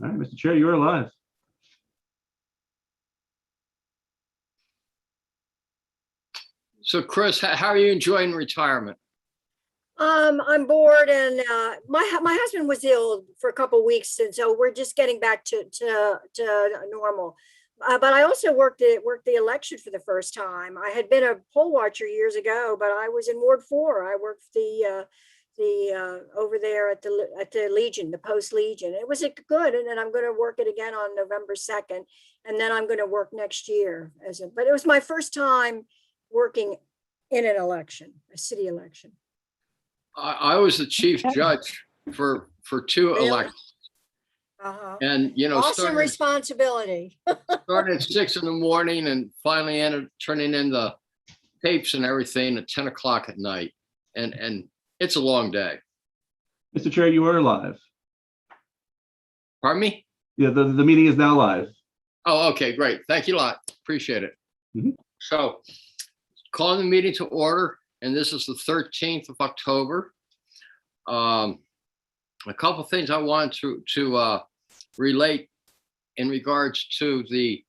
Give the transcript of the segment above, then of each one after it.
All right, Mr. Chair, you are live. So, Chris, how are you enjoying retirement? I'm bored, and my husband was ill for a couple of weeks, and so we're just getting back to normal. But I also worked the election for the first time. I had been a poll watcher years ago, but I was in Ward 4. I worked the over there at the Legion, the Post Legion. It was good, and then I'm going to work it again on November 2nd, and then I'm going to work next year but it was my first time working in an election, a city election. I was the chief judge for two Really? elections. And, you know, awesome responsibility. started at 6 in the morning and finally ended turning in the tapes and everything at 10 o'clock at night. And it's a long day. Mr. Chair, you are live. Pardon me? Yeah, the meeting is now live. Oh, okay, great. Thank you a lot. Appreciate it. So, calling the meeting to order, and this is the 13th of October. A couple things I wanted to relate in regards to the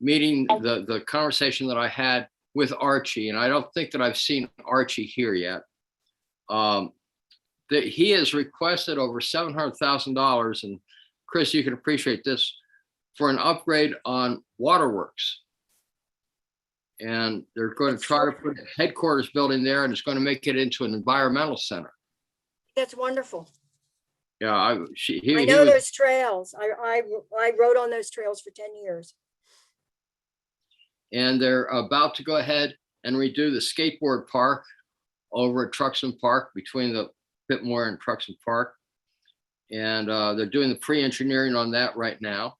meeting, the conversation that I had with Archie, and I don't think that I've seen Archie here yet. That he has requested over $700,000, and Chris, you can appreciate this, for an upgrade on waterworks. And they're going to try to put a headquarters building there, and it's going to make it into an environmental center. That's wonderful. Yeah, I know those trails. I rode on those trails for 10 years. And they're about to go ahead and redo the skateboard park over at Truxton Park, between the Moire and Truxton Park. And they're doing the pre-engineering on that right now.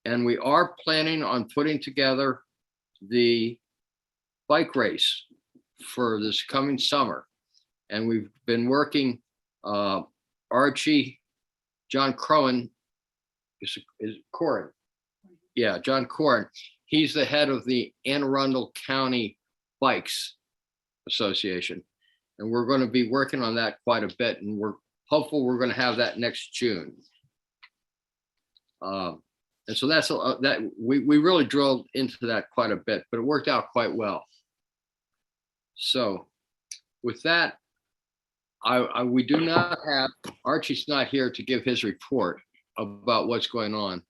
And we are planning on putting together the bike race for this coming summer. And we've been working, Archie, John Crowan is Corin. Yeah, John Corin. He's the head of the Anne Arundel County Bikes Association. And we're going to be working on that quite a bit. And we're hopeful we're going to have that next June. And so that's that we really drilled into that quite a bit, but it worked out quite well. So with that, we do not have, Archie's not here to give his report about what's going on.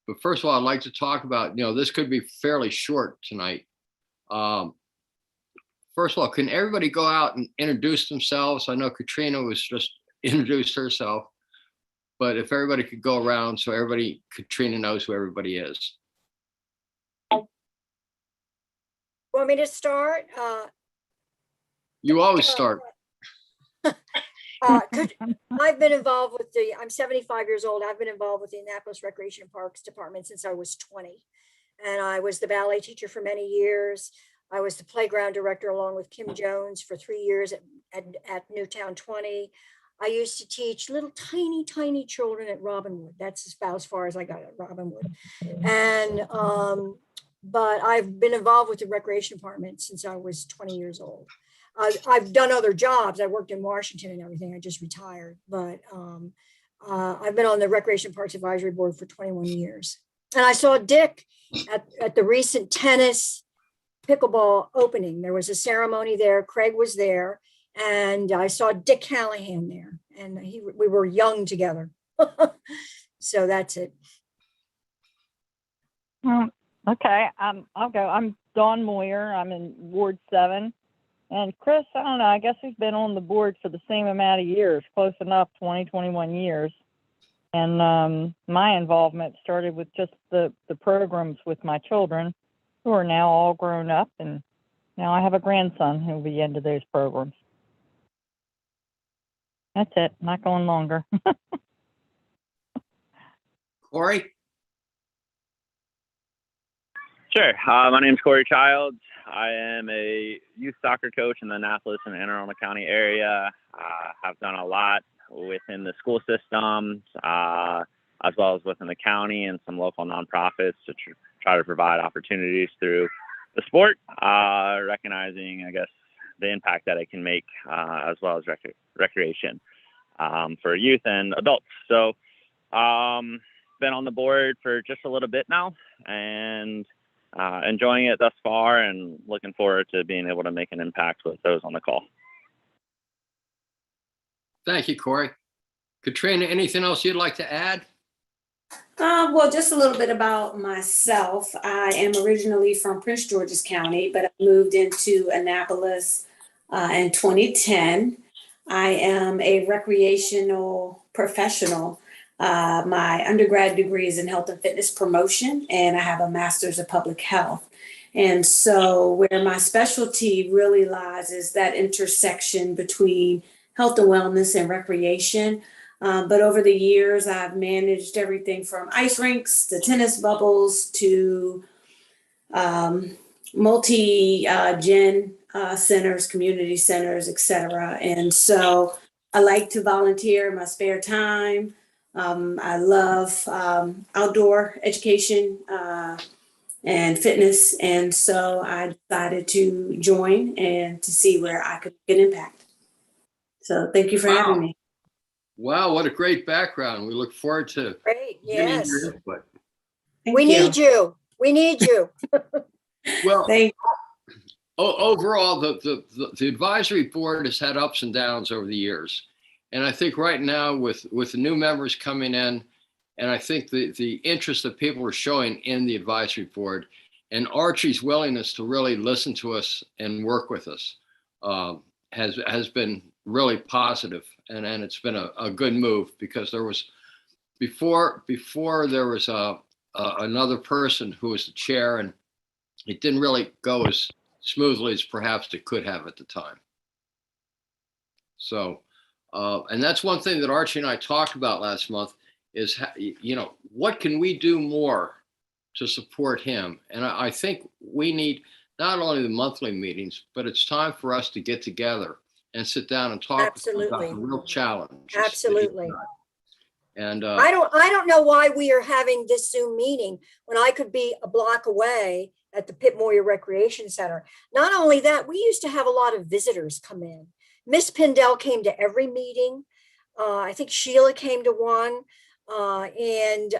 But first of all, I'd like to talk about, this could be fairly short tonight. First of all, can everybody go out and introduce themselves? I know Katrina was just introduced herself, but if everybody could go around so Katrina knows who everybody is. Want me to start? You always start. I've been involved with I'm 75 years old. I've been involved with the Annapolis Recreation and Parks Department since I was 20. And I was the ballet teacher for many years. I was the playground director along with Kim Jones for 3 years at Newtown 20. I used to teach little tiny children at Robinwood. That's about as far as I got at Robinwood. And, but I've been involved with the recreation department since I was 20 years old. I've done other jobs. I worked in Washington and everything. I just retired, but I've been on the Recreation Parks Advisory Board for 21 years. And I saw Dick at the recent tennis pickleball opening. There was a ceremony there. Craig was there. And I saw Dick Callahan there, and we were young together. So that's it. Okay, I'll go. I'm Dawn Moire. I'm in Ward 7. And Chris, I don't know, I guess we've been on the board for the same amount of years, close enough, 21 years. And my involvement started with just the programs with my children, who are now all grown up. And now I have a grandson who will be into those programs. That's it. Not going longer. Corey? Sure. My name is Corey Childs. I am a youth soccer coach in the Annapolis and Anne Arundel County area. I've done a lot within the school systems, as well as within the county and some local nonprofits to try to provide opportunities through the sport, recognizing, I guess, the impact that it can make, as well as recreation. for youth and adults. So been on the board for just a little bit now, and enjoying it thus far, and looking forward to being able to make an impact with those on the call. Thank you, Corey. Katrina, anything else you'd like to add? Well, just a little bit about myself. I am originally from Prince George's County, but I moved into Annapolis in 2010. I am a recreational professional. My undergrad degree is in health and fitness promotion, and I have a master's of public health. And so where my specialty really lies is that intersection between health and wellness and recreation. But over the years, I've managed everything from ice rinks to tennis bubbles to multi-gen centers, community centers, et cetera. And so I like to volunteer in my spare time. I love outdoor education and fitness. And so I decided to join and to see where I could make an impact. So thank you for having me. Wow, what a great background. We look forward to Great, getting yes. your input. Thank We you. need you. We need you. Well, Thank overall, the advisory board has had ups and downs over the years. And I think right now with the new members coming in, and I think the interest that people are showing in the advisory board and Archie's willingness to really listen to us and work with us has been really positive, and it's been a good move, because there was before there was another person who was the chair, and it didn't really go as smoothly as perhaps it could have at the time. So, and that's one thing that Archie and I talked about last month is, what can we do more to support him? And I think we need not only the monthly meetings, but it's time for us to get together and sit down and talk Absolutely. about the real challenge. Absolutely. And I don't know why we are having this Zoom meeting when I could be a block away at the Pitt Moire Recreation Center. Not only that, we used to have a lot of visitors come in. Miss Pindell came to every meeting. I think Sheila came to one. And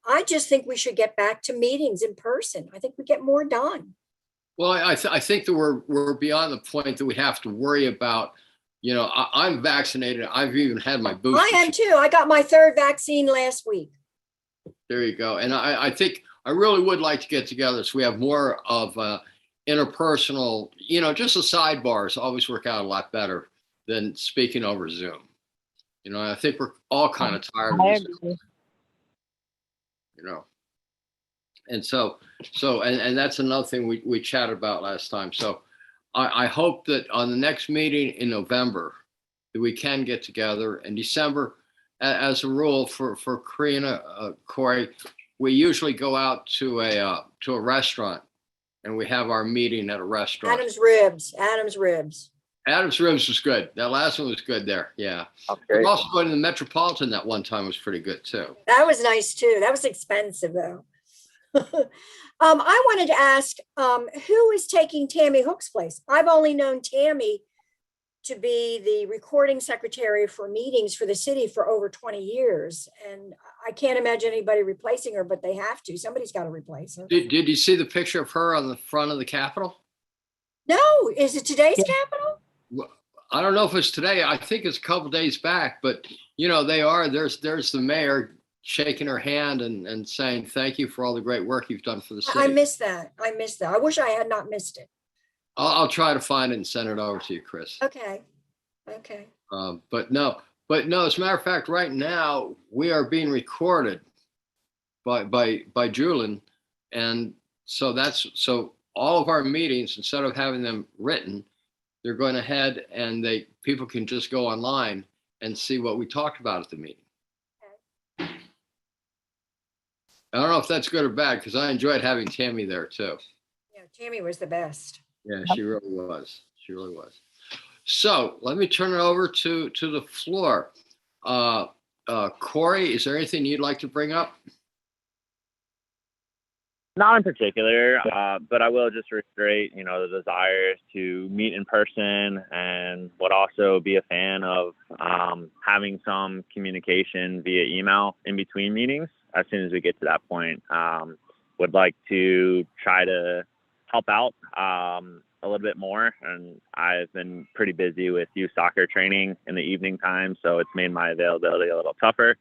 I just think we should get back to meetings in person. I think we get more done. well, I think that we're beyond the point that we have to worry about. I'm vaccinated. I've even had my booster. I am too. I got my third vaccine last week. There you go. And I think I really would like to get together so we have more of interpersonal, just the sidebars always work out a lot better than speaking over Zoom. I think we're all kind of tired of I this, agree. And so that's another thing we chatted about last time. So I hope that on the next meeting in November that we can get together. In December, as a rule for Karina, Corey, we usually go out to a restaurant, and we have our meeting at a restaurant. Adam's Ribs. Adam's Ribs. Adam's Ribs was good. That last one was good there. Yeah. Okay. We're also going to the Metropolitan that one time was pretty good too. That was nice too. That was expensive though. I wanted to ask, who is taking Tammy Hook's place? I've only known Tammy to be the recording secretary for meetings for the city for over 20 years. And I can't imagine anybody replacing her, but they have to. Somebody's got to replace her. Did you see the picture of her on the front of the Capitol? No, is it today's Capitol? Well, I don't know if it's today. I think it's a couple days back, but they are. There's the mayor shaking her hand and saying, thank you for all the great work you've done for the city. I missed that. I wish I had not missed it. I'll try to find it and send it over to you, Chris. Okay. But no, as a matter of fact, right now we are being recorded by Julian. And so all of our meetings, instead of having them written, they're going ahead and people can just go online and see what we talked about at the meeting. I don't know if that's good or bad, because I enjoyed having Tammy there too. Yeah, Tammy was the best. Yeah, she really was. She really was. So let me turn it over to the floor. Corey, is there anything you'd like to bring up? Not in particular, but I will just reiterate, the desire to meet in person, and would also be a fan of having some communication via email in between meetings as soon as we get to that point. Would like to try to help out a little bit more, and I've been pretty busy with youth soccer training in the evening time, so it's made my availability a little tougher.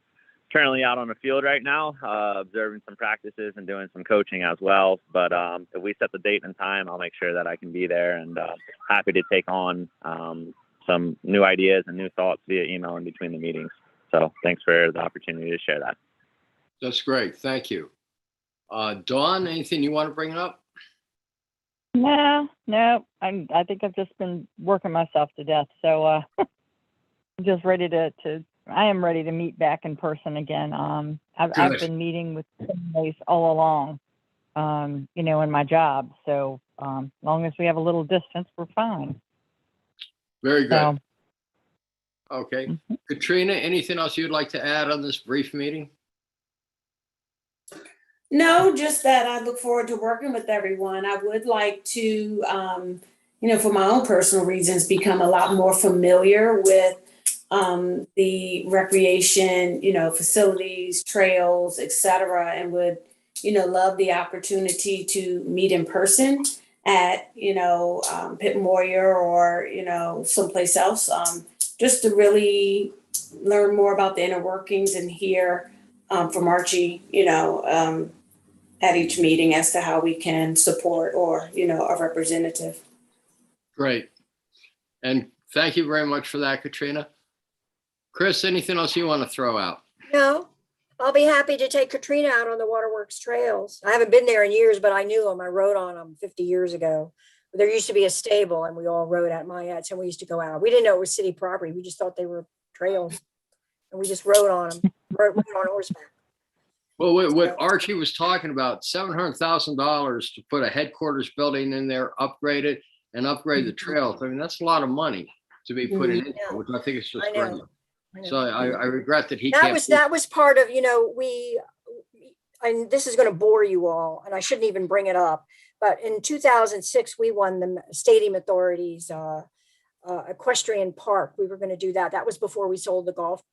Currently out on the field right now, observing some practices and doing some coaching as well. But if we set the date and time, I'll make sure that I can be there, and happy to take on some new ideas and new thoughts via email in between the meetings. So thanks for the opportunity to share that. That's great. Thank you. Dawn, anything you want to bring up? No, I think I've just been working myself to death. So I'm just ready I am ready to meet back in person again. I've been meeting with families all along, in my job. So long as we have a little distance, we're fine. Very good. So, Okay. Katrina, anything else you'd like to add on this brief meeting? No, just that I look forward to working with everyone. I would like to, for my own personal reasons, become a lot more familiar with the recreation, facilities, trails, et cetera, and would, love the opportunity to meet in person at, Pitt Moire or, someplace else, just to really learn more about the inner workings and hear from Archie, at each meeting as to how we can support or, a representative. Great. And thank you very much for that, Katrina. Chris, anything else you want to throw out? No, I'll be happy to take Katrina out on the Waterworks trails. I haven't been there in years, but I knew them. I rode on them 50 years ago. There used to be a stable and we all rode at Mayette's and we used to go out. We didn't know it was city property. We just thought they were trails and we just rode on them, rode on horseback. Well, what Archie was talking about, $700,000 to put a headquarters building in there, upgrade it, and upgrade the trails. I mean, that's a lot of money to be putting in, which I think is just I great. know. So I regret that he That can't. that was part of, and this is going to bore you all, and I shouldn't even bring it up, but in 2006, we won the Stadium Authority's equestrian park. We were going to do that. That was before we sold the golf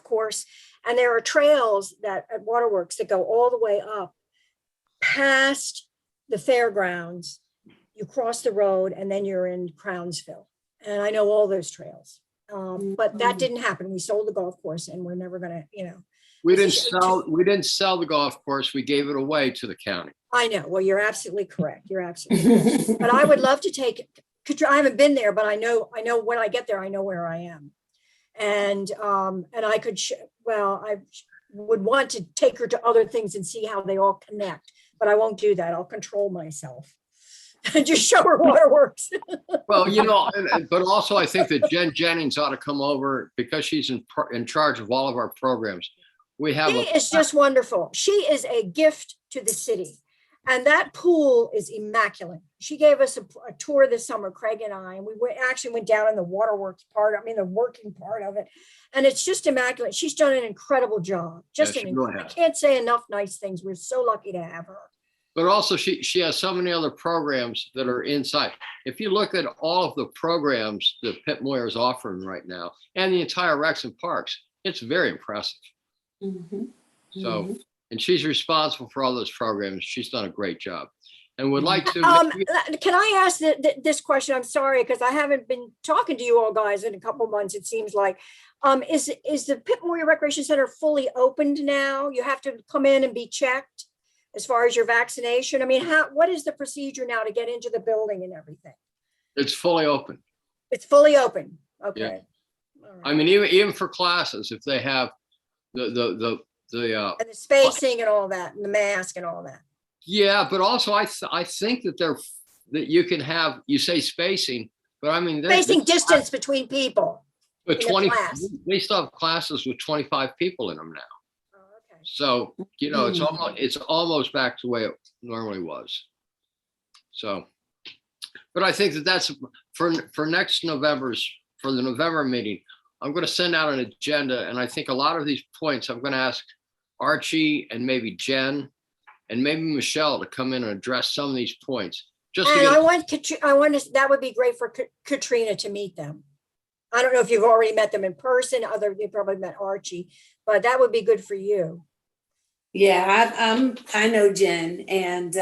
course. And there are trails at Waterworks that go all the way up past the fairgrounds. You cross the road and then you're in Crownsville. And I know all those trails. But that didn't happen. We sold the golf course and we're never going to, We didn't sell the golf course. We gave it away to the county. I know. Well, you're absolutely correct. You're absolutely correct. But I would love to take, I haven't been there, but I know when I get there, I know where I am. And I could, I would want to take her to other things and see how they all connect, but I won't do that. I'll control myself and just show her Waterworks. Well, but also I think that Jen Jennings ought to come over because she's in charge of all of our programs. She is just wonderful. She is a gift to the city. And that pool is immaculate. She gave us a tour this summer, Craig and I, and we actually went down in the waterworks part, the working part of it. And it's just immaculate. She's done an incredible job. I can't say enough nice things. We're so lucky to have her. But also she has so many other programs that are inside. If you look at all of the programs that Pitt Moire is offering right now and the entire Recs and Parks, it's very impressive. So, and she's responsible for all those programs. She's done a great job and would like to. Can I ask this question? I'm sorry, because I haven't been talking to you all guys in a couple of months, it seems like. Is the Pitt Moire Recreation Center fully opened now? You have to come in and be checked as far as your vaccination? What is the procedure now to get into the building and everything? It's fully open. It's fully open. Okay. Yeah. Right. Even for classes, if they have the and the spacing and all that, and the mask and all that. Yeah, but also I think that you can have, you say spacing, but spacing distance between people. But they still have classes with 25 people in them now. Oh, okay. So it's almost back to the way it normally was. So, but I think that's for the November meeting. I'm going to send out an agenda, and I think a lot of these points I'm going to ask Archie and maybe Jen and maybe Michelle to come in and address some of these points. Just to And get, I want to, that would be great for Katrina to meet them. I don't know if you've already met them in person, you probably met Archie, but that would be good for you. Yeah, I know Jen, and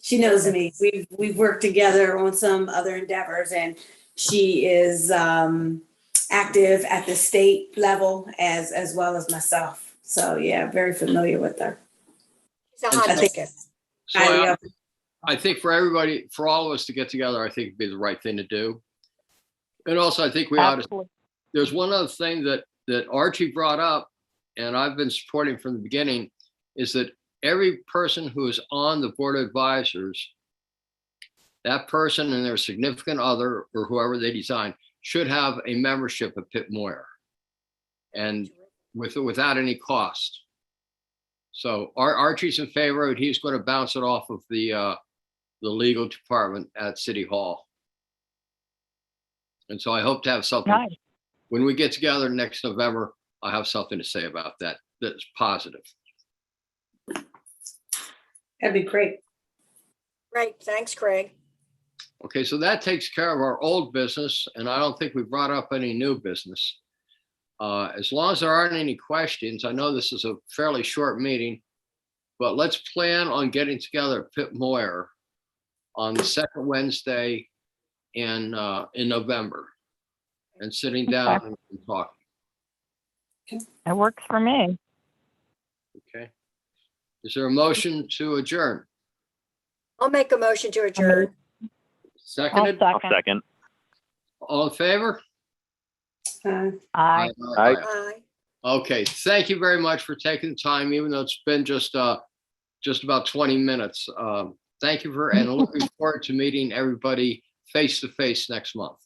she knows me. We've worked together on some other endeavors, and she is active at the state level as well as myself. So yeah, very familiar with her. She's a hot I think- ticket. so I think for everybody, for all of us to get together, I think it'd be the right thing to do. And also, I think we ought to, Absolutely. there's one other thing that Archie brought up, and I've been supporting from the beginning, is that every person who is on the board of advisors, that person and their significant other or whoever they design should have a membership at Pitt Moire, and without any cost. So Archie's in favor of it. He's going to bounce it off of the legal department at City Hall. And so I hope to have something Nice. when we get together next November. I'll have something to say about that. That's positive. That'd be great. Great, thanks, Craig. Okay, so that takes care of our old business, and I don't think we brought up any new business. As long as there aren't any questions, I know this is a fairly short meeting, but let's plan on getting together at Pitt Moire on the second Wednesday in November and sitting down and talking. It works for me. Okay. Is there a motion to adjourn? I'll make a motion to adjourn. I'll Seconded? I'll second. second. All in favor? Uh, Aye. Aye. Aye. Okay, thank you very much for taking the time, even though it's been just about 20 minutes. Thank you and looking forward to meeting everybody face to face next month.